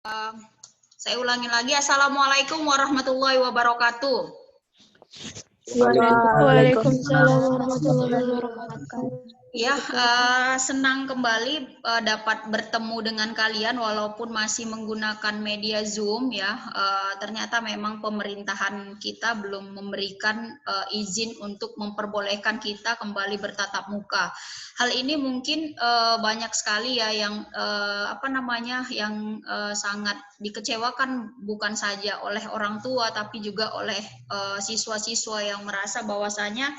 Uh, saya ulangi lagi, Assalamualaikum warahmatullahi wabarakatuh. Waalaikumsalam warahmatullahi wabarakatuh. Ya, senang kembali dapat bertemu dengan kalian walaupun masih menggunakan media Zoom ya. Ternyata memang pemerintahan kita belum memberikan izin untuk memperbolehkan kita kembali bertatap muka. Hal ini mungkin banyak sekali ya yang sangat dikecewakan bukan saja oleh orang tua tapi juga oleh siswa-siswa yang merasa bahwasanya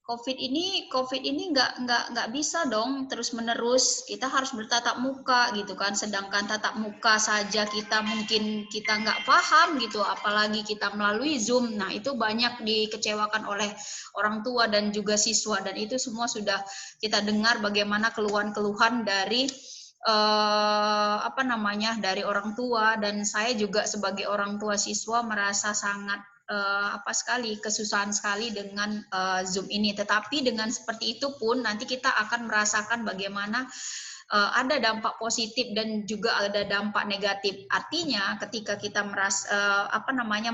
COVID ini nggak bisa dong terus menerus, kita harus bertatap muka gitu kan, sedangkan tatap muka saja kita nggak paham gitu, apalagi kita melalui Zoom. Nah itu banyak dikecewakan oleh orang tua dan juga siswa, dan itu semua sudah kita dengar bagaimana keluhan-keluhan dari dari orang tua, dan saya juga sebagai orang tua siswa merasa sangat kesusahan sekali dengan Zoom ini. Tetapi dengan seperti itu pun nanti kita akan merasakan bagaimana ada dampak positif dan juga ada dampak negatif. Artinya ketika kita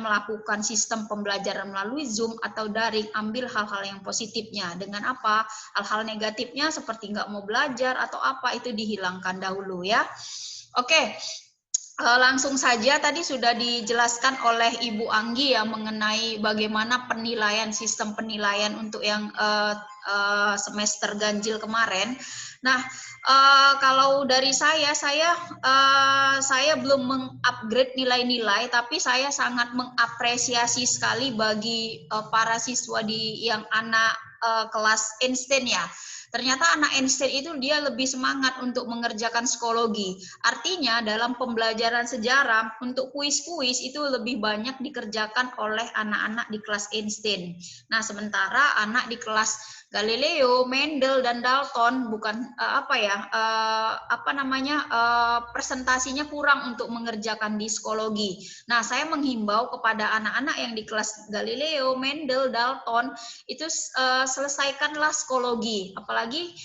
melakukan sistem pembelajaran melalui Zoom atau daring, ambil hal-hal yang positifnya. Dengan apa? Hal-hal negatifnya seperti nggak mau belajar atau apa itu dihilangkan dahulu ya. Oke. Langsung saja, tadi sudah dijelaskan oleh Ibu Anggi ya mengenai bagaimana sistem penilaian untuk yang semester ganjil kemarin. Nah, kalau dari saya belum mengupgrade nilai-nilai, tapi saya sangat mengapresiasi sekali bagi para siswa yang anak kelas Einstein ya. Ternyata anak Einstein itu dia lebih semangat untuk mengerjakan psikologi. Artinya dalam pembelajaran sejarah untuk kuis-kuis itu lebih banyak dikerjakan oleh anak-anak di kelas Einstein. Nah, sementara anak di kelas Galileo, Mendel dan Dalton presentasinya kurang untuk mengerjakan di psikologi. Nah, saya menghimbau kepada anak-anak yang di kelas Galileo, Mendel, Dalton itu selesaikanlah psikologi. Apalagi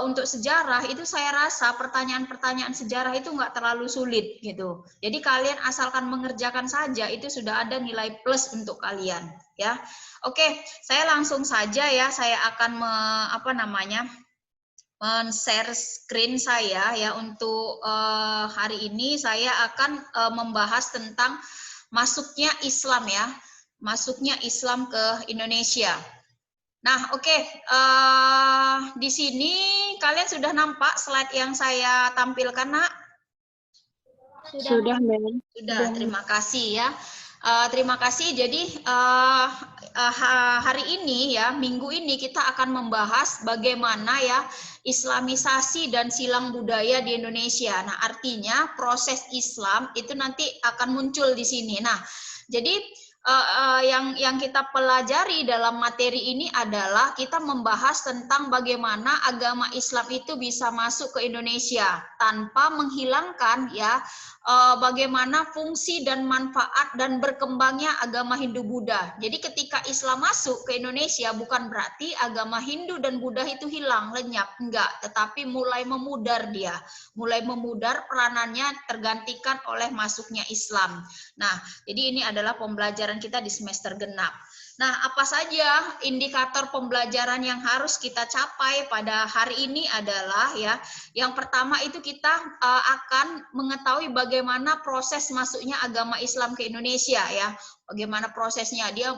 untuk sejarah itu saya rasa pertanyaan-pertanyaan sejarah itu nggak terlalu sulit gitu. Jadi kalian asalkan mengerjakan saja itu sudah ada nilai plus untuk kalian ya. Oke, saya langsung saja ya, saya akan men-share screen saya ya. Untuk hari ini saya akan membahas tentang masuknya Islam ya, masuknya Islam ke Indonesia. Nah, oke. Di sini kalian sudah nampak slide yang saya tampilkan, Nak? Sudah, Mem. Sudah, terima kasih ya. Terima kasih. Jadi hari ini ya, minggu ini kita akan membahas bagaimana ya Islamisasi dan silang budaya di Indonesia. Nah, artinya proses Islam itu nanti akan muncul di sini. Nah, jadi yang kita pelajari dalam materi ini adalah kita membahas tentang bagaimana agama Islam itu bisa masuk ke Indonesia tanpa menghilangkan ya bagaimana fungsi dan manfaat dan berkembangnya agama Hindu-Buddha. Jadi ketika Islam masuk ke Indonesia bukan berarti agama Hindu dan Buddha itu hilang, lenyap, enggak, tetapi mulai memudar dia. Mulai memudar, peranannya tergantikan oleh masuknya Islam. Nah, jadi ini adalah pembelajaran kita di semester genap. Nah, apa saja indikator pembelajaran yang harus kita capai pada hari ini adalah ya, yang pertama itu kita akan mengetahui bagaimana proses masuknya agama Islam ke Indonesia ya. Bagaimana prosesnya? Dia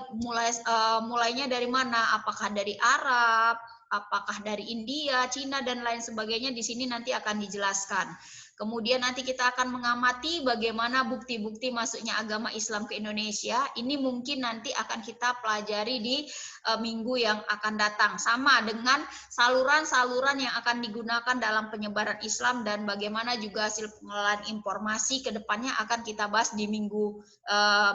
mulainya dari mana? Apakah dari Arab, apakah dari India, Cina dan lain sebagainya, di sini nanti akan dijelaskan. Kemudian nanti kita akan mengamati bagaimana bukti-bukti masuknya agama Islam ke Indonesia. Ini mungkin nanti akan kita pelajari di minggu yang akan datang. Sama dengan saluran-saluran yang akan digunakan dalam penyebaran Islam dan bagaimana juga hasil pengelolaan informasi ke depannya akan kita bahas di minggu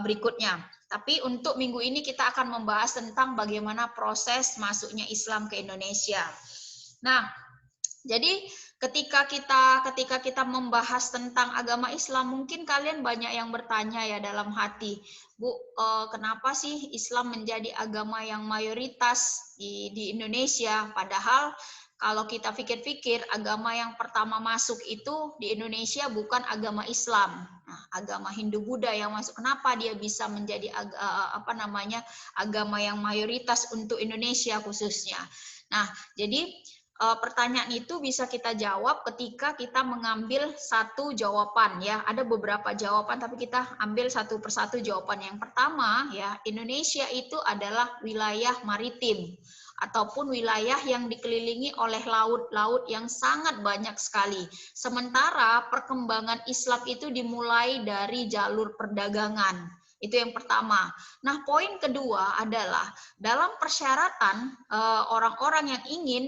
berikutnya. Tapi untuk minggu ini kita akan membahas tentang bagaimana proses masuknya Islam ke Indonesia. Nah, jadi ketika kita membahas tentang agama Islam, mungkin kalian banyak yang bertanya ya dalam hati, Bu, kenapa sih Islam menjadi agama yang mayoritas di Indonesia? Padahal kalau kita pikir-pikir, agama yang pertama masuk itu di Indonesia bukan agama Islam. Nah, agama Hindu-Buddha yang masuk. Kenapa dia bisa menjadi agama yang mayoritas untuk Indonesia khususnya? Nah, jadi pertanyaan itu bisa kita jawab ketika kita mengambil satu jawaban ya. Ada beberapa jawaban tapi kita ambil satu persatu jawaban. Yang pertama ya, Indonesia itu adalah wilayah maritim ataupun wilayah yang dikelilingi oleh laut-laut yang sangat banyak sekali. Sementara perkembangan Islam itu dimulai dari jalur perdagangan. Itu yang pertama. Nah, poin kedua adalah dalam persyaratan orang-orang yang ingin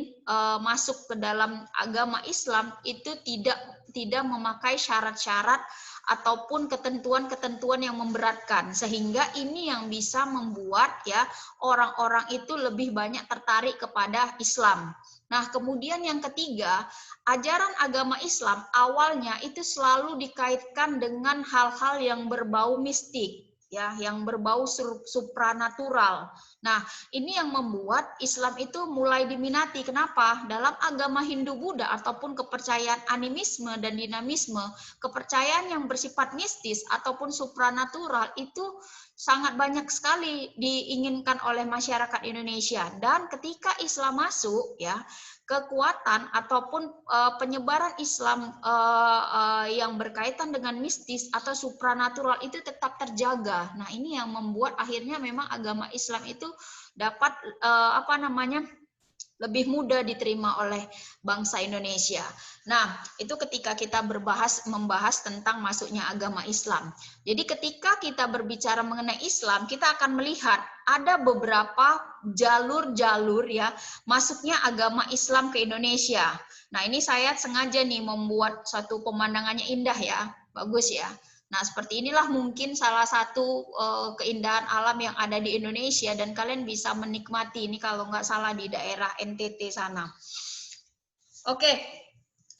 masuk ke dalam agama Islam itu tidak memakai syarat-syarat ataupun ketentuan-ketentuan yang memberatkan, sehingga ini yang bisa membuat ya orang-orang itu lebih banyak tertarik kepada Islam. Nah, kemudian yang ketiga, ajaran agama Islam awalnya itu selalu dikaitkan dengan hal-hal yang berbau mistik, ya, yang berbau supranatural. Nah, ini yang membuat Islam itu mulai diminati. Kenapa? Dalam agama Hindu-Buddha ataupun kepercayaan animisme dan dinamisme, kepercayaan yang bersifat mistis ataupun supranatural itu sangat banyak sekali diinginkan oleh masyarakat Indonesia. Dan ketika Islam masuk, ya, kekuatan ataupun penyebaran Islam yang berkaitan dengan mistis atau supranatural itu tetap terjaga. Nah, ini yang membuat akhirnya memang agama Islam itu dapat lebih mudah diterima oleh bangsa Indonesia. Nah, itu ketika kita membahas tentang masuknya agama Islam. Jadi ketika kita berbicara mengenai Islam, kita akan melihat ada beberapa jalur-jalur ya masuknya agama Islam ke Indonesia. Nah, ini saya sengaja nih membuat satu pemandangannya indah ya, bagus ya. Nah, seperti inilah mungkin salah satu keindahan alam yang ada di Indonesia dan kalian bisa menikmati ini kalau nggak salah di daerah NTT sana. Oke.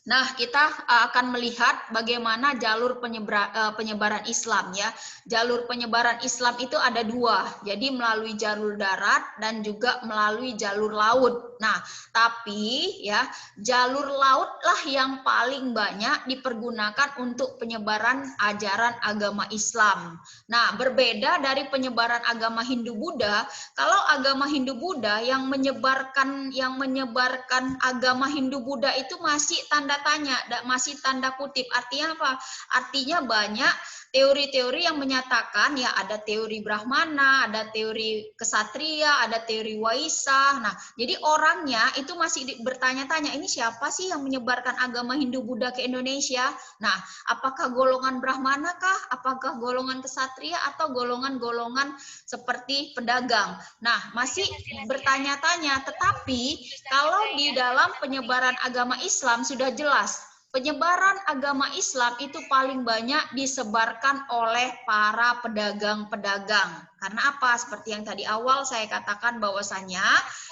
Nah, kita akan melihat bagaimana jalur penyebaran Islam ya. Jalur penyebaran Islam itu ada dua, jadi melalui jalur darat dan juga melalui jalur laut. Nah, tapi ya jalur laut lah yang paling banyak dipergunakan untuk penyebaran ajaran agama Islam. Nah, berbeda dari penyebaran agama Hindu-Buddha, kalau agama Hindu-Buddha yang menyebarkan agama Hindu-Buddha itu masih tanda tanya, masih tanda kutip. Artinya apa? Artinya banyak teori-teori yang menyatakan ya ada teori Brahmana, ada teori kesatria, ada teori Waisa. Nah, jadi orangnya itu masih bertanya-tanya, ini siapa sih yang menyebarkan agama Hindu-Buddha ke Indonesia? Nah, apakah golongan Brahmana kah? Apakah golongan kesatria atau golongan-golongan seperti pedagang? Nah, masih bertanya-tanya, tetapi kalau di dalam penyebaran agama Islam sudah jelas, penyebaran agama Islam itu paling banyak disebarkan oleh para pedagang-pedagang. Karena apa? Seperti yang tadi awal saya katakan bahwasannya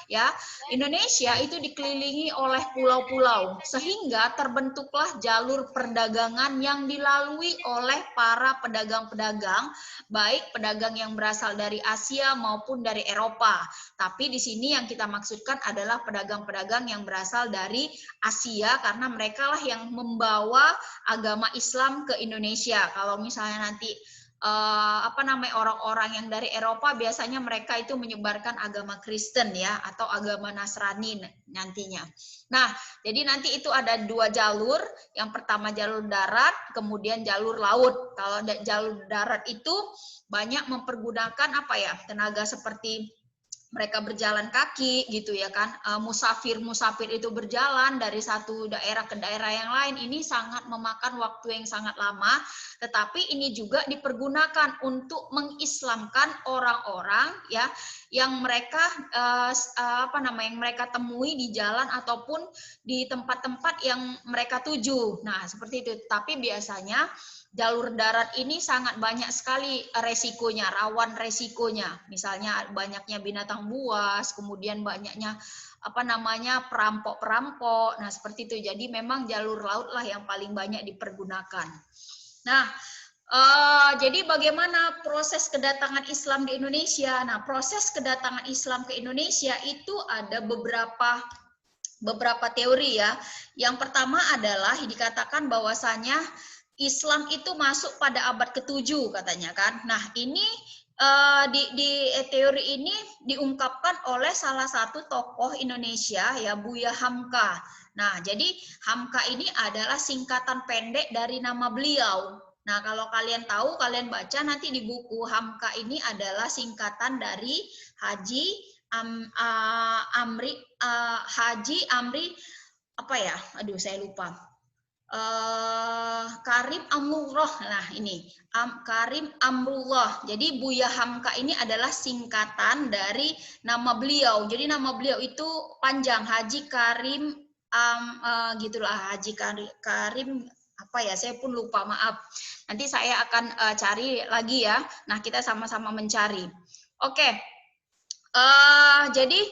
ya Indonesia itu dikelilingi oleh pulau-pulau sehingga terbentuklah jalur perdagangan yang dilalui oleh para pedagang-pedagang, baik pedagang yang berasal dari Asia maupun dari Eropa. Tapi di sini yang kita maksudkan adalah pedagang-pedagang yang berasal dari Asia karena mereka lah yang membawa agama Islam ke Indonesia. Kalau misalnya nanti orang-orang yang dari Eropa biasanya mereka itu menyebarkan agama Kristen ya atau agama Nasrani nantinya. Nah, jadi nanti itu ada dua jalur. Yang pertama jalur darat, kemudian jalur laut. Kalau jalur darat itu banyak mempergunakan tenaga seperti mereka berjalan kaki gitu ya kan, musafir itu berjalan dari satu daerah ke daerah yang lain. Ini sangat memakan waktu yang sangat lama, tetapi ini juga dipergunakan untuk mengislamkan orang-orang ya yang mereka yang mereka temui di jalan ataupun di tempat-tempat yang mereka tuju. Nah, seperti itu. Tapi biasanya jalur darat ini sangat banyak sekali resikonya, rawan resikonya. Misalnya banyaknya binatang buas, kemudian banyaknya perampok-perampok. Nah, seperti itu. Jadi memang jalur laut lah yang paling banyak dipergunakan. Nah, jadi bagaimana proses kedatangan Islam di Indonesia? Nah, proses kedatangan Islam ke Indonesia itu ada beberapa beberapa teori ya. Yang pertama adalah dikatakan bahwasanya Islam itu masuk pada abad ke-7 katanya kan. Nah, ini di teori ini diungkapkan oleh salah satu tokoh Indonesia ya, Buya Hamka. Nah, jadi Hamka ini adalah singkatan pendek dari nama beliau. Nah, kalau kalian tahu, kalian baca nanti di buku, Hamka ini adalah singkatan dari Haji Haji Amri apa ya? Aduh, saya lupa. Karim Amrullah. Nah, ini Karim Amrullah. Jadi Buya Hamka ini adalah singkatan dari nama beliau. Jadi nama beliau itu panjang, Haji Karim gitulah, Haji Karim apa ya, saya pun lupa, maaf. Nanti saya akan cari lagi ya. Nah, kita sama-sama mencari. Oke. Jadi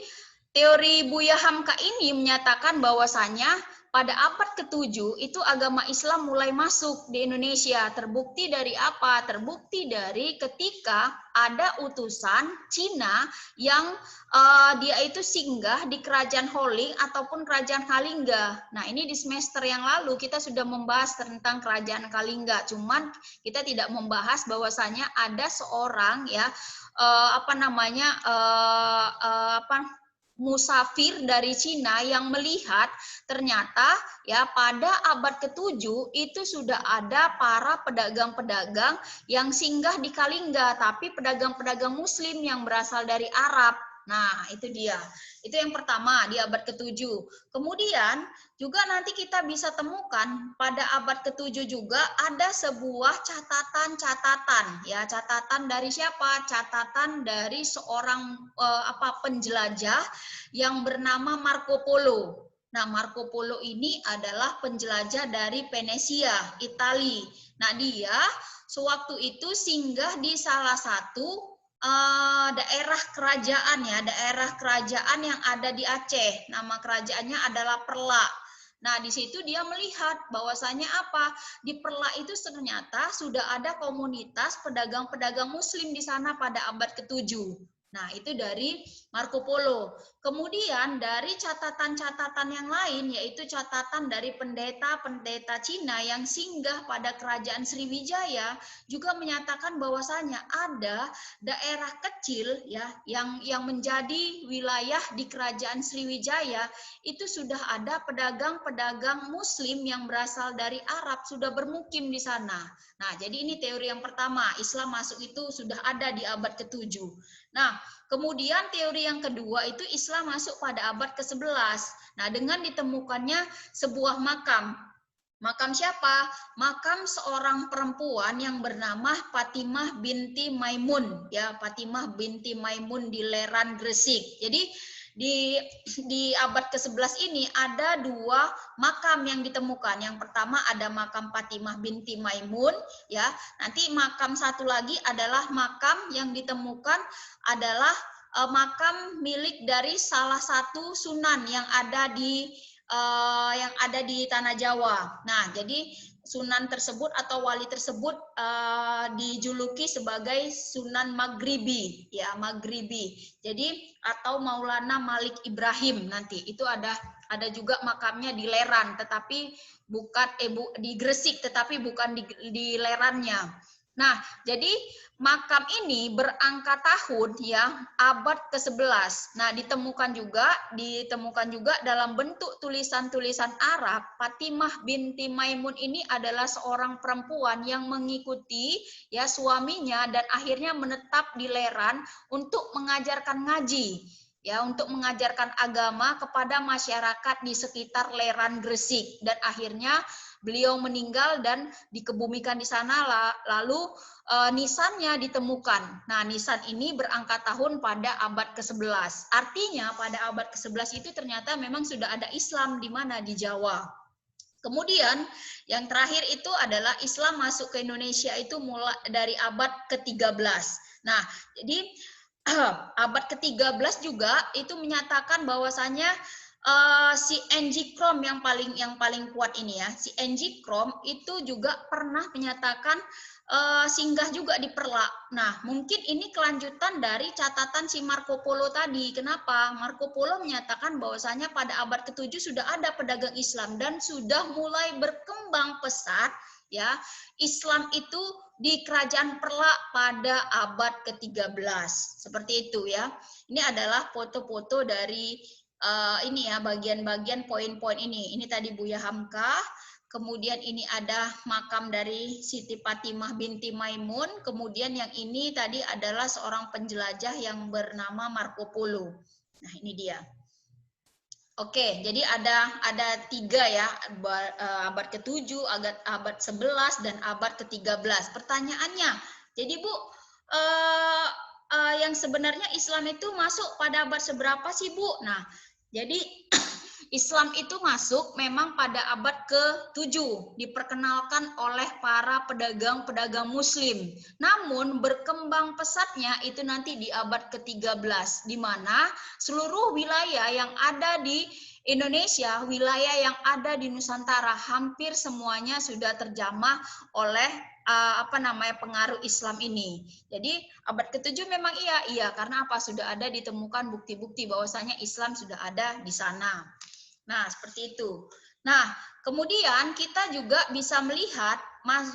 teori Buya Hamka ini menyatakan bahwasanya pada abad ke-7 itu agama Islam mulai masuk di Indonesia. Terbukti dari apa? Terbukti dari ketika ada utusan Cina yang dia itu singgah di Kerajaan Holing ataupun Kerajaan Kalingga. Nah, ini di semester yang lalu kita sudah membahas tentang Kerajaan Kalingga. Cuman kita tidak membahas bahwasanya ada seorang ya musafir dari Cina yang melihat ternyata ya pada abad ke-7 itu sudah ada para pedagang-pedagang yang singgah di Kalingga, tapi pedagang-pedagang muslim yang berasal dari Arab. Nah, itu dia. Itu yang pertama di abad ke-7. Kemudian juga nanti kita bisa temukan pada abad ke-7 juga ada sebuah catatan ya, catatan dari siapa? Catatan dari seorang penjelajah yang bernama Marco Polo. Nah, Marco Polo ini adalah penjelajah dari Venesia, Italia. Nah, dia sewaktu itu singgah di salah satu daerah kerajaan ya, daerah kerajaan yang ada di Aceh. Nama kerajaannya adalah Perla. Nah, di situ dia melihat bahwasanya apa? Di Perla itu ternyata sudah ada komunitas pedagang-pedagang muslim di sana pada abad ke-7. Nah, itu dari Marco Polo. Kemudian dari catatan-catatan yang lain, yaitu catatan dari pendeta-pendeta Cina yang singgah pada kerajaan Sriwijaya, juga menyatakan bahwasanya ada daerah kecil ya yang menjadi wilayah di kerajaan Sriwijaya, itu sudah ada pedagang-pedagang muslim yang berasal dari Arab sudah bermukim di sana. Nah, jadi ini teori yang pertama, Islam masuk itu sudah ada di abad ke-7. Nah, kemudian teori yang kedua itu Islam masuk pada abad ke-11. Nah, dengan ditemukannya sebuah makam. Makam siapa? Makam seorang perempuan yang bernama Fatimah binti Maimun, ya, Fatimah binti Maimun di Leran, Gresik. Jadi di abad ke-11 ini ada dua makam yang ditemukan. Yang pertama ada makam Fatimah binti Maimun, ya. Nanti makam satu lagi adalah makam yang ditemukan adalah makam milik dari salah satu sunan yang ada di tanah Jawa. Nah, jadi sunan tersebut atau wali tersebut dijuluki sebagai Sunan Maghribi, ya, Maghribi. Jadi atau Maulana Malik Ibrahim, nanti itu ada juga makamnya di Leran, tetapi bukan di Gresik, tetapi bukan di Lerannya. Nah, jadi makam ini berangka tahun ya abad ke-11. Nah, ditemukan juga dalam bentuk tulisan-tulisan Arab. Fatimah binti Maimun ini adalah seorang perempuan yang mengikuti ya suaminya dan akhirnya menetap di Leran untuk mengajarkan ngaji. Ya, untuk mengajarkan agama kepada masyarakat di sekitar Leran, Gresik, dan akhirnya beliau meninggal dan dikebumikan di sana, lalu nisannya ditemukan. Nah, nisan ini berangkat tahun pada abad ke-11. Artinya pada abad ke-11 itu ternyata memang sudah ada Islam di mana? Di Jawa. Kemudian yang terakhir itu adalah Islam masuk ke Indonesia itu mulai dari abad ke-13. Nah, jadi abad ke-13 juga itu menyatakan bahwasanya si NG Chrome yang paling kuat ini ya. Si NG Chrome itu juga pernah menyatakan singgah juga di Perlak. Nah, mungkin ini kelanjutan dari catatan si Marco Polo tadi. Kenapa? Marco Polo menyatakan bahwasanya pada abad ke-7 sudah ada pedagang Islam dan sudah mulai berkembang pesat ya. Islam itu di kerajaan Perlak pada abad ke-13. Seperti itu ya. Ini adalah foto-foto dari ini ya bagian-bagian poin-poin ini. Ini tadi Buya Hamka, kemudian ini ada makam dari Siti Fatimah binti Maimun, kemudian yang ini tadi adalah seorang penjelajah yang bernama Marco Polo. Nah, ini dia. Oke, jadi ada 3 ya, abad ke-7, abad 11 dan abad ke-13. Pertanyaannya, jadi Bu, yang sebenarnya Islam itu masuk pada abad seberapa sih Bu? Nah, jadi Islam itu masuk memang pada abad ke-7, diperkenalkan oleh para pedagang-pedagang muslim. Namun berkembang pesatnya itu nanti di abad ke-13, di mana seluruh wilayah yang ada di Indonesia, wilayah yang ada di Nusantara, hampir semuanya sudah terjamah oleh pengaruh Islam ini. Jadi abad ke-7 memang iya karena apa? Sudah ada ditemukan bukti-bukti bahwasanya Islam sudah ada di sana. Nah, seperti itu. Nah, kemudian kita juga bisa melihat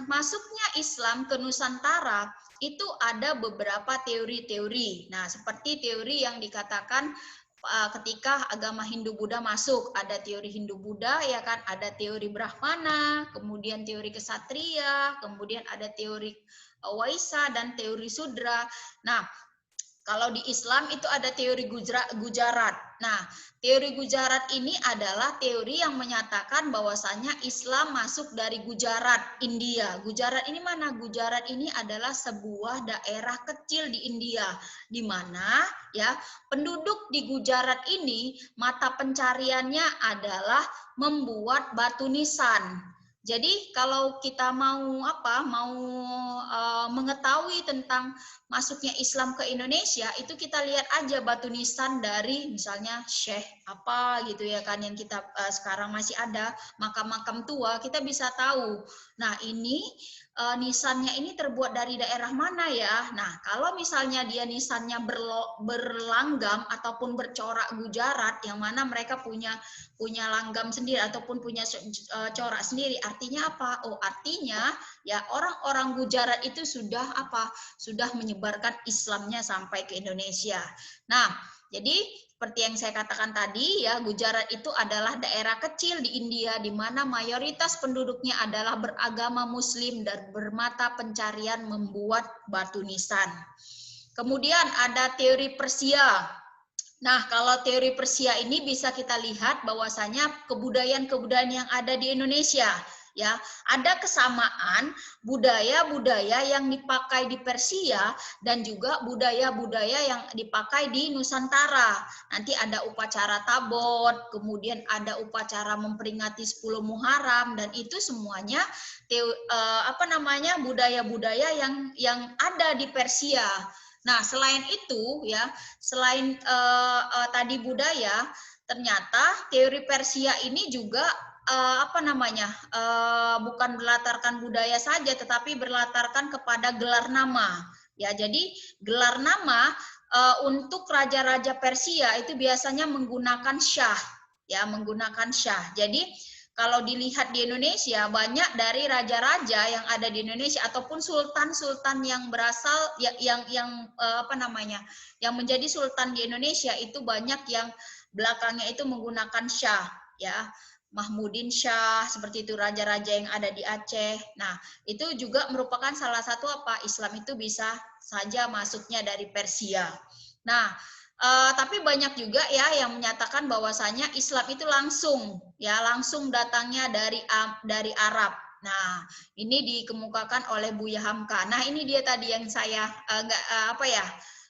masuknya Islam ke Nusantara itu ada beberapa teori-teori. Nah, seperti teori yang dikatakan ketika agama Hindu-Buddha masuk, ada teori Hindu-Buddha ya kan, ada teori Brahmana, kemudian teori Kesatria, kemudian ada teori Waisa dan teori Sudra. Nah, kalau di Islam itu ada teori Gujarat. Nah, teori Gujarat ini adalah teori yang menyatakan bahwasanya Islam masuk dari Gujarat, India. Gujarat ini mana? Gujarat ini adalah sebuah daerah kecil di India, di mana ya penduduk di Gujarat ini mata pencariannya adalah membuat batu nisan. Jadi kalau kita mau mengetahui tentang masuknya Islam ke Indonesia, itu kita lihat aja batu nisan dari misalnya Syekh apa gitu ya kan, yang kita sekarang masih ada makam-makam tua, kita bisa tahu. Nah, ini nisannya ini terbuat dari daerah mana ya? Nah, kalau misalnya dia nisannya berlanggam ataupun bercorak Gujarat, yang mana mereka punya langgam sendiri ataupun punya corak sendiri, artinya apa? Oh, artinya ya orang-orang Gujarat itu sudah sudah menyebarkan Islamnya sampai ke Indonesia. Nah, jadi seperti yang saya katakan tadi ya, Gujarat itu adalah daerah kecil di India di mana mayoritas penduduknya adalah beragama Muslim dan bermata pencarian membuat batu nisan. Kemudian ada teori Persia. Nah, kalau teori Persia ini bisa kita lihat bahwasanya kebudayaan-kebudayaan yang ada di Indonesia ya, ada kesamaan budaya-budaya yang dipakai di Persia dan juga budaya-budaya yang dipakai di Nusantara. Nanti ada upacara tabot, kemudian ada upacara memperingati 10 Muharram, dan itu semuanya budaya-budaya yang ada di Persia. Nah, selain itu ya, selain tadi budaya, ternyata teori Persia ini juga bukan berlatarkan budaya saja, tetapi berlatarkan kepada gelar nama. Ya, jadi gelar nama untuk raja-raja Persia itu biasanya menggunakan syah, ya, menggunakan syah. Jadi kalau dilihat di Indonesia, banyak dari raja-raja yang ada di Indonesia ataupun sultan-sultan yang berasal yang menjadi sultan di Indonesia itu banyak yang belakangnya itu menggunakan syah, ya. Mahmudin Syah, seperti itu, raja-raja yang ada di Aceh. Nah, itu juga merupakan salah satu Islam itu bisa saja masuknya dari Persia. Nah, tapi banyak juga ya yang menyatakan bahwasanya Islam itu langsung datangnya dari Arab. Nah, ini dikemukakan oleh Buya Hamka. Nah, ini dia tadi yang saya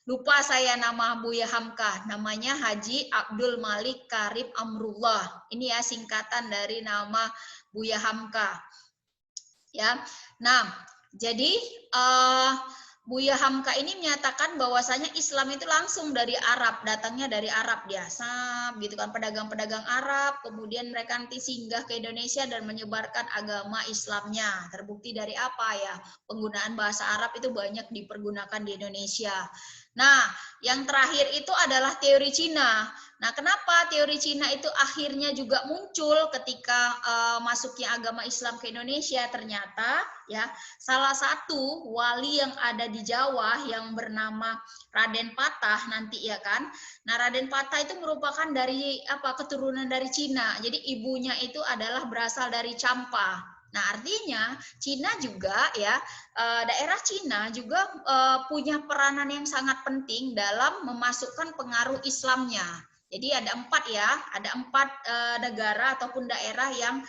lupa saya nama Buya Hamka. Namanya Haji Abdul Malik Karim Amrullah. Ini ya singkatan dari nama Buya Hamka. Ya. Nah, jadi Buya Hamka ini menyatakan bahwasanya Islam itu langsung dari Arab, datangnya dari Arab biasa, gitu kan, pedagang-pedagang Arab, kemudian mereka nanti singgah ke Indonesia dan menyebarkan agama Islamnya. Terbukti dari apa ya? Penggunaan bahasa Arab itu banyak dipergunakan di Indonesia. Nah, yang terakhir itu adalah teori Cina. Nah, kenapa teori Cina itu akhirnya juga muncul ketika masuknya agama Islam ke Indonesia? Ternyata ya salah satu wali yang ada di Jawa yang bernama Raden Patah nanti ya kan. Nah, Raden Patah itu merupakan dari keturunan dari Cina. Jadi ibunya itu adalah berasal dari Champa. Nah, artinya Cina juga ya, daerah Cina juga punya peranan yang sangat penting dalam memasukkan pengaruh Islamnya. Jadi ada 4 ya, ada 4 negara ataupun daerah yang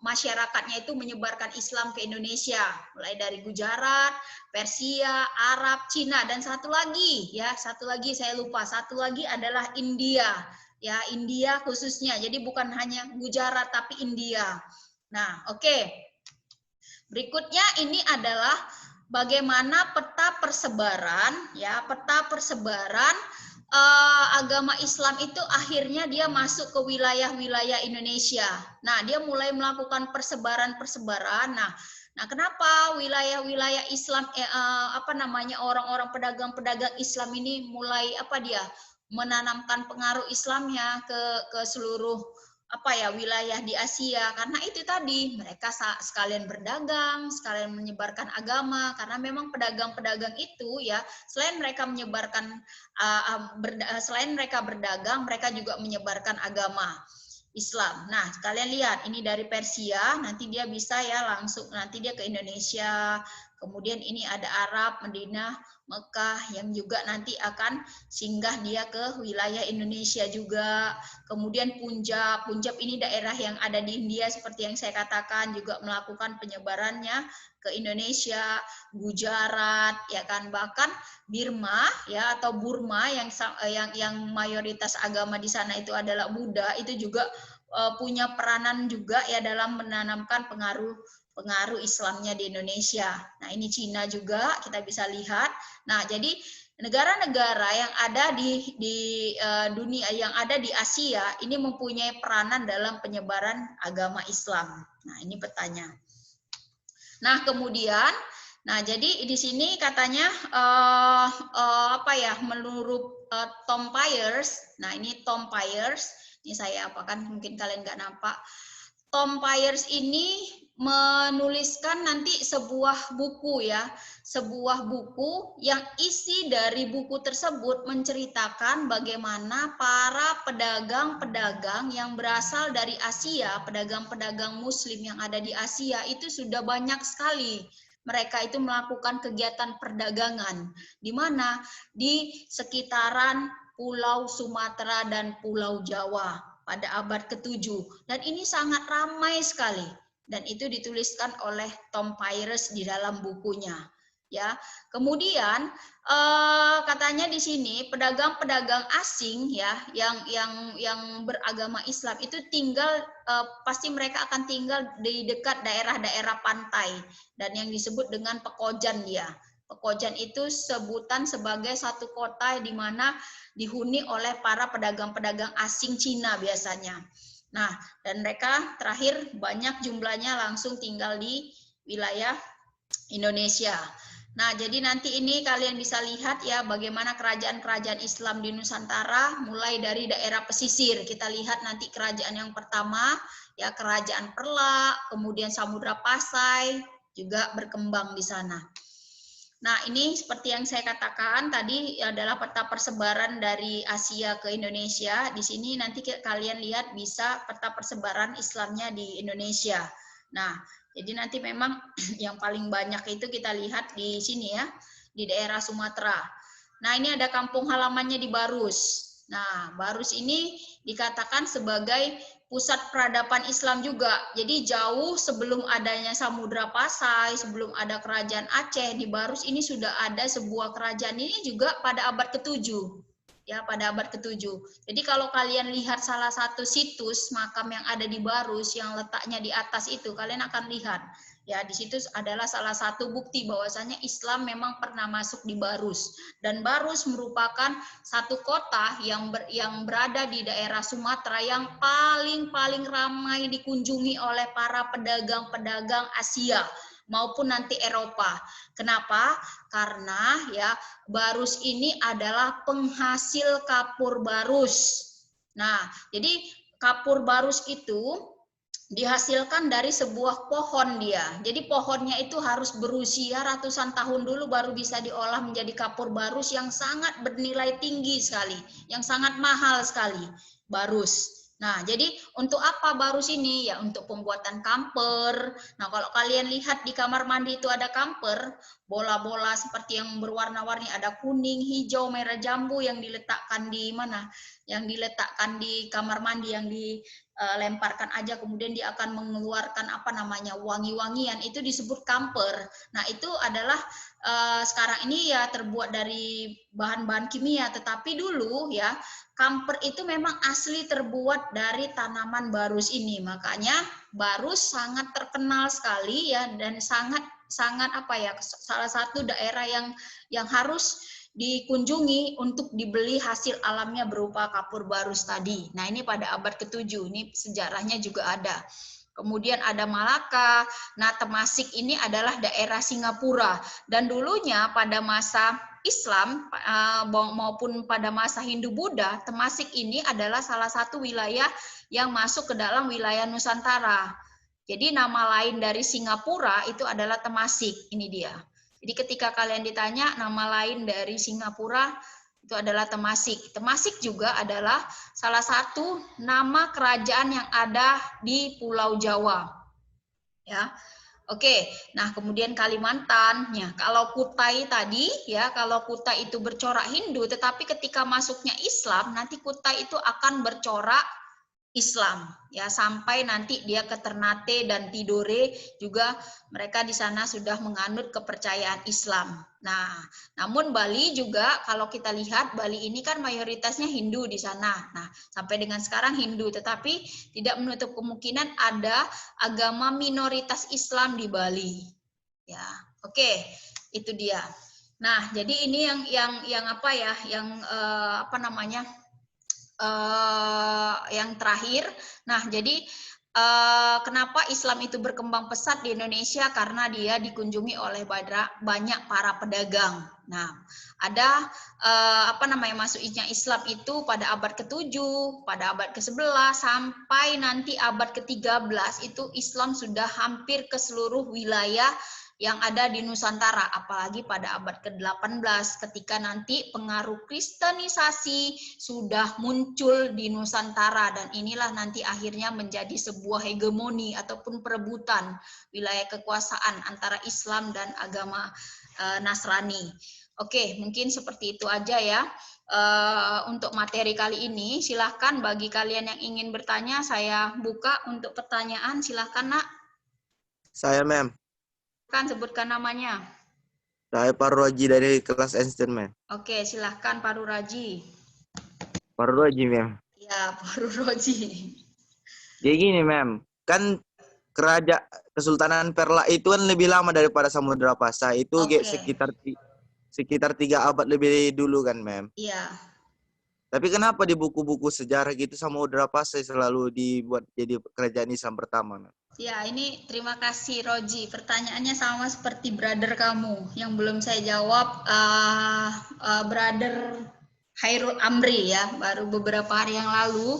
masyarakatnya itu menyebarkan Islam ke Indonesia, mulai dari Gujarat, Persia, Arab, Cina, dan satu lagi saya lupa, satu lagi adalah India, ya India khususnya. Jadi bukan hanya Gujarat tapi India. Nah, oke. Berikutnya ini adalah bagaimana peta persebaran agama Islam itu akhirnya dia masuk ke wilayah-wilayah Indonesia. Nah, dia mulai melakukan persebaran. Nah, kenapa wilayah-wilayah Islam orang-orang pedagang-pedagang Islam ini mulai menanamkan pengaruh Islamnya ke seluruh wilayah di Asia, karena itu tadi mereka sekalian berdagang, sekalian menyebarkan agama, karena memang pedagang-pedagang itu ya selain mereka berdagang, mereka juga menyebarkan agama Islam. Nah, kalian lihat ini dari Persia, nanti dia bisa ya langsung nanti dia ke Indonesia. Kemudian ini ada Arab, Madinah, Mekah yang juga nanti akan singgah dia ke wilayah Indonesia juga. Kemudian Punjab ini daerah yang ada di India seperti yang saya katakan, juga melakukan penyebarannya ke Indonesia, Gujarat ya kan, bahkan Birma ya atau Burma yang mayoritas agama di sana itu adalah Buddha, itu juga punya peranan juga ya dalam menanamkan pengaruh Islamnya di Indonesia. Nah, ini Cina juga kita bisa lihat. Nah, jadi negara-negara yang ada di dunia, yang ada di Asia ini mempunyai peranan dalam penyebaran agama Islam. Nah, ini petanya. Nah, kemudian jadi di sini katanya menurut Tom Piers. Nah, ini Tom Piers. Ini saya apakan mungkin kalian nggak nampak. Tom Piers ini menuliskan nanti sebuah buku yang isi dari buku tersebut menceritakan bagaimana para pedagang-pedagang yang berasal dari Asia, pedagang-pedagang Muslim yang ada di Asia itu sudah banyak sekali. Mereka itu melakukan kegiatan perdagangan, di mana di sekitaran Pulau Sumatera dan Pulau Jawa pada abad ke-7. Dan ini sangat ramai sekali. Dan itu dituliskan oleh Tom Piers di dalam bukunya. Ya, kemudian katanya di sini pedagang-pedagang asing ya yang beragama Islam itu tinggal pasti mereka akan tinggal di dekat daerah-daerah pantai dan yang disebut dengan Pekojan dia. Pekojan itu sebutan sebagai satu kota di mana dihuni oleh para pedagang-pedagang asing Cina biasanya. Nah, dan mereka terakhir banyak jumlahnya langsung tinggal di wilayah Indonesia. Nah, jadi nanti ini kalian bisa lihat ya bagaimana kerajaan-kerajaan Islam di Nusantara mulai dari daerah pesisir. Kita lihat nanti kerajaan yang pertama ya Kerajaan Perlak, kemudian Samudra Pasai juga berkembang di sana. Nah, ini seperti yang saya katakan tadi adalah peta persebaran dari Asia ke Indonesia. Di sini nanti kalian lihat bisa peta persebaran Islamnya di Indonesia. Nah, jadi nanti memang yang paling banyak itu kita lihat di sini ya, di daerah Sumatera. Nah, ini ada kampung halamannya di Barus. Nah, Barus ini dikatakan sebagai pusat peradaban Islam juga. Jadi jauh sebelum adanya Samudra Pasai, sebelum ada kerajaan Aceh, di Barus ini sudah ada sebuah kerajaan ini juga pada abad ke-7. ya, pada abad ke-7. Jadi kalau kalian lihat salah satu situs makam yang ada di Barus yang letaknya di atas itu, kalian akan lihat ya, di situ adalah salah satu bukti bahwasanya Islam memang pernah masuk di Barus, dan Barus merupakan satu kota yang berada di daerah Sumatera yang paling ramai dikunjungi oleh para pedagang-pedagang Asia maupun nanti Eropa. Kenapa? Karena ya, Barus ini adalah penghasil kapur barus. Nah, jadi kapur barus itu dihasilkan dari sebuah pohon dia. Jadi pohonnya itu harus berusia ratusan tahun dulu baru bisa diolah menjadi kapur barus yang sangat bernilai tinggi sekali, yang sangat mahal sekali, barus. Nah, jadi untuk apa barus ini? Ya untuk pembuatan kamper. Nah, kalau kalian lihat di kamar mandi itu ada kamper, bola-bola seperti yang berwarna-warni, ada kuning, hijau, merah, jambu yang diletakkan di mana? Yang diletakkan di kamar mandi, yang dilemparkan aja kemudian dia akan mengeluarkan apa namanya, wangi-wangian, itu disebut kamper. Nah, itu adalah sekarang ini ya terbuat dari bahan-bahan kimia, tetapi dulu ya kamper itu memang asli terbuat dari tanaman barus ini. Makanya barus sangat terkenal sekali ya, dan sangat apa ya, salah satu daerah yang harus dikunjungi untuk dibeli hasil alamnya berupa kapur barus tadi. Nah, ini pada abad ke-7, ini sejarahnya juga ada. Kemudian ada Malaka. Nah, Temasik ini adalah daerah Singapura, dan dulunya pada masa Islam maupun pada masa Hindu-Buddha, Temasik ini adalah salah satu wilayah yang masuk ke dalam wilayah Nusantara. Jadi nama lain dari Singapura itu adalah Temasik, ini dia. Jadi ketika kalian ditanya nama lain dari Singapura, itu adalah Temasik. Temasik juga adalah salah satu nama kerajaan yang ada di Pulau Jawa. Ya. Oke. Nah, kemudian Kalimantan, ya, kalau Kutai tadi ya, kalau Kutai itu bercorak Hindu, tetapi ketika masuknya Islam, nanti Kutai itu akan bercorak Islam ya, sampai nanti dia ke Ternate dan Tidore juga mereka di sana sudah menganut kepercayaan Islam. Nah, namun Bali juga kalau kita lihat, Bali ini kan mayoritasnya Hindu di sana. Nah, sampai dengan sekarang Hindu, tetapi tidak menutup kemungkinan ada agama minoritas Islam di Bali. Ya, oke, itu dia. Nah, jadi ini yang apa ya, yang apa namanya? Yang terakhir. Nah, jadi kenapa Islam itu berkembang pesat di Indonesia? Karena dia dikunjungi oleh banyak para pedagang. Nah, ada apa namanya, masuknya Islam itu pada abad ke-7, pada abad ke-11 sampai nanti abad ke-13 itu Islam sudah hampir ke seluruh wilayah yang ada di Nusantara, apalagi pada abad ke-18 ketika nanti pengaruh Kristenisasi sudah muncul di Nusantara, dan inilah nanti akhirnya menjadi sebuah hegemoni ataupun perebutan wilayah kekuasaan antara Islam dan agama Nasrani. Oke, mungkin seperti itu aja ya untuk materi kali ini. Silahkan bagi kalian yang ingin bertanya, saya buka untuk pertanyaan. Silahkan, Nak. Saya, Mem. Kan sebutkan namanya. Saya Paru Raji dari kelas Einstein, Mem. Oke, silahkan Paru Raji. Paru Raji, Mem. Ya, Paru Raji. Jadi gini, Mem. Kan kerajaan Kesultanan Perla itu kan lebih lama daripada Samudra Pasai. Itu sekitar 3 abad lebih dulu kan, Mem. Iya. Tapi kenapa di buku-buku sejarah gitu Samudra Pasai selalu dibuat jadi kerajaan Islam pertama, Mem? Ya, ini terima kasih Roji. Pertanyaannya sama seperti brother kamu yang belum saya jawab, brother Hairul Amri ya, baru beberapa hari yang lalu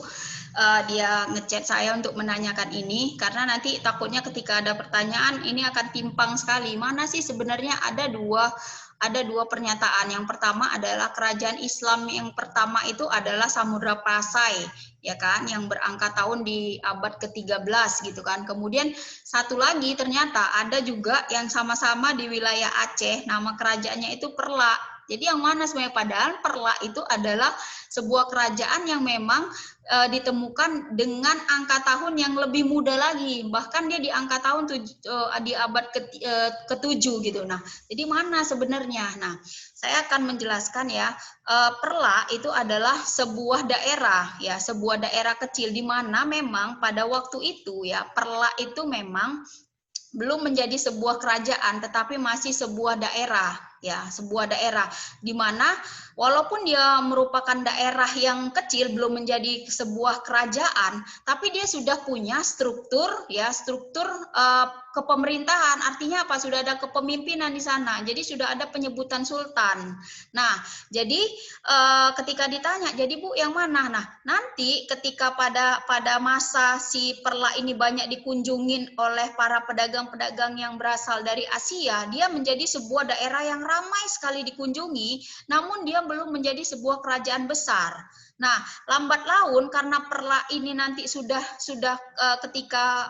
dia ngechat saya untuk menanyakan ini, karena nanti takutnya ketika ada pertanyaan ini akan timpang sekali. Mana sih sebenarnya ada dua pernyataan. Yang pertama adalah kerajaan Islam yang pertama itu adalah Samudra Pasai, ya kan, yang berangkat tahun di abad ke-13 gitu kan. Kemudian satu lagi ternyata ada juga yang sama-sama di wilayah Aceh, nama kerajaannya itu Perla, Jadi yang mana sebenarnya? Padahal Perla itu adalah sebuah kerajaan yang memang ditemukan dengan angka tahun yang lebih muda lagi. Bahkan dia di angka tahun di abad ke-7 gitu. Nah, jadi mana sebenarnya? Nah, saya akan menjelaskan ya. Perla itu adalah sebuah daerah ya, sebuah daerah kecil di mana memang pada waktu itu ya Perla itu memang belum menjadi sebuah kerajaan tetapi masih sebuah daerah ya, sebuah daerah di mana walaupun dia merupakan daerah yang kecil belum menjadi sebuah kerajaan tapi dia sudah punya struktur ya, struktur kepemerintahan. Artinya apa? Sudah ada kepemimpinan di sana. Jadi sudah ada penyebutan sultan. Nah, jadi ketika ditanya, jadi Bu yang mana? Nah, nanti ketika pada masa si Perla ini banyak dikunjungin oleh para pedagang-pedagang yang berasal dari Asia, dia menjadi sebuah daerah yang ramai sekali dikunjungi, namun dia belum menjadi sebuah kerajaan besar. Nah, lambat laun karena Perla ini nanti sudah ketika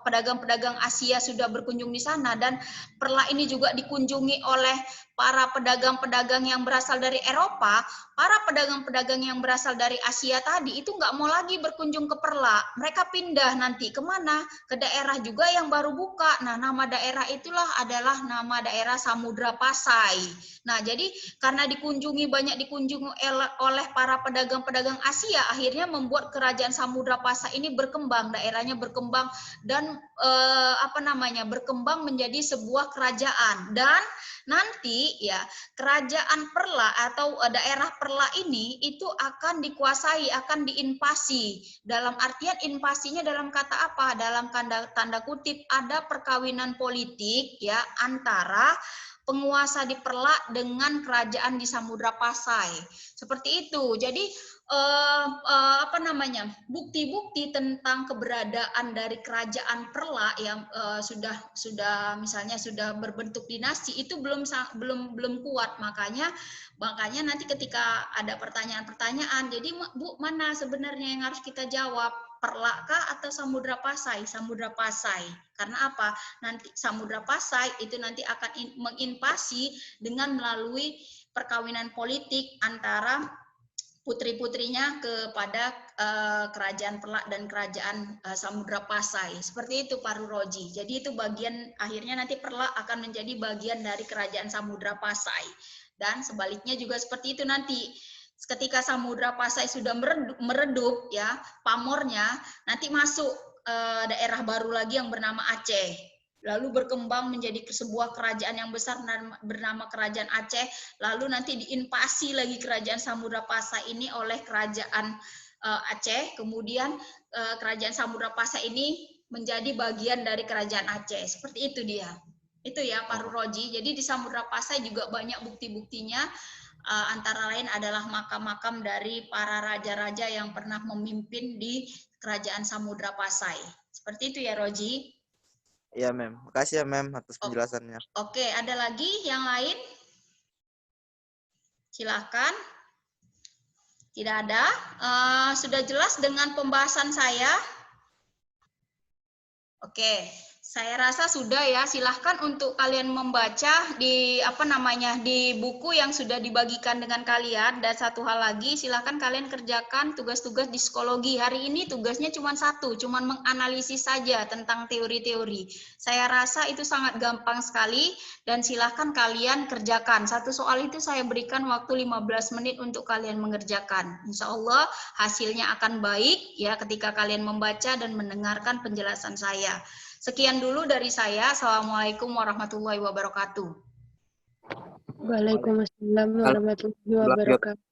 pedagang-pedagang Asia sudah berkunjung di sana dan Perla ini juga dikunjungi oleh para pedagang-pedagang yang berasal dari Eropa, para pedagang-pedagang yang berasal dari Asia tadi itu nggak mau lagi berkunjung ke Perla. Mereka pindah nanti kemana? Ke daerah juga yang baru buka. Nah, nama daerah itulah adalah nama daerah Samudra Pasai. Nah, jadi karena banyak dikunjungi oleh para pedagang-pedagang Asia, akhirnya membuat kerajaan Samudra Pasai ini berkembang, daerahnya berkembang dan berkembang menjadi sebuah kerajaan. Dan nanti ya kerajaan Perla atau daerah Perla ini itu akan dikuasai, akan diinvasi. Dalam artian invasinya dalam kata apa? Dalam tanda kutip ada perkawinan politik ya antara penguasa di Perla dengan kerajaan di Samudra Pasai. Seperti itu. Jadi bukti-bukti tentang keberadaan dari kerajaan Perla yang sudah misalnya sudah berbentuk dinasti itu belum kuat. Makanya nanti ketika ada pertanyaan-pertanyaan, jadi Bu, mana sebenarnya yang harus kita jawab? Perla kah atau Samudra Pasai? Samudra Pasai. Karena apa? Nanti Samudra Pasai itu nanti akan menginvasi dengan melalui perkawinan politik antara putri-putrinya kepada kerajaan Perla dan kerajaan Samudra Pasai. Seperti itu Pak Ruroji. Jadi itu bagian akhirnya nanti Perla akan menjadi bagian dari kerajaan Samudra Pasai. Dan sebaliknya juga seperti itu nanti. Ketika Samudra Pasai sudah meredup ya pamornya, nanti masuk daerah baru lagi yang bernama Aceh. Lalu berkembang menjadi sebuah kerajaan yang besar bernama Kerajaan Aceh. Lalu nanti diinvasi lagi kerajaan Samudra Pasai ini oleh kerajaan Aceh. Kemudian kerajaan Samudra Pasai ini menjadi bagian dari kerajaan Aceh. Seperti itu dia. Itu ya Pak Ruroji. Jadi di Samudra Pasai juga banyak bukti-buktinya. Antara lain adalah makam-makam dari para raja-raja yang pernah memimpin di kerajaan Samudra Pasai. Seperti itu ya Roji. Iya, Mem. Makasih ya, Mem, atas penjelasannya. Oke, ada lagi yang lain? Silahkan. Tidak ada. Sudah jelas dengan pembahasan saya? Oke, saya rasa sudah ya. Silahkan untuk kalian membaca di di buku yang sudah dibagikan dengan kalian. Dan satu hal lagi, silahkan kalian kerjakan tugas-tugas di psikologi. Hari ini tugasnya cuma satu, cuma menganalisis saja tentang teori-teori. Saya rasa itu sangat gampang sekali dan silahkan kalian kerjakan. Satu soal itu saya berikan waktu 15 menit untuk kalian mengerjakan. Insya Allah hasilnya akan baik ya ketika kalian membaca dan mendengarkan penjelasan saya. Sekian dulu dari saya. Assalamualaikum warahmatullahi wabarakatuh. Waalaikumsalam warahmatullahi wabarakatuh.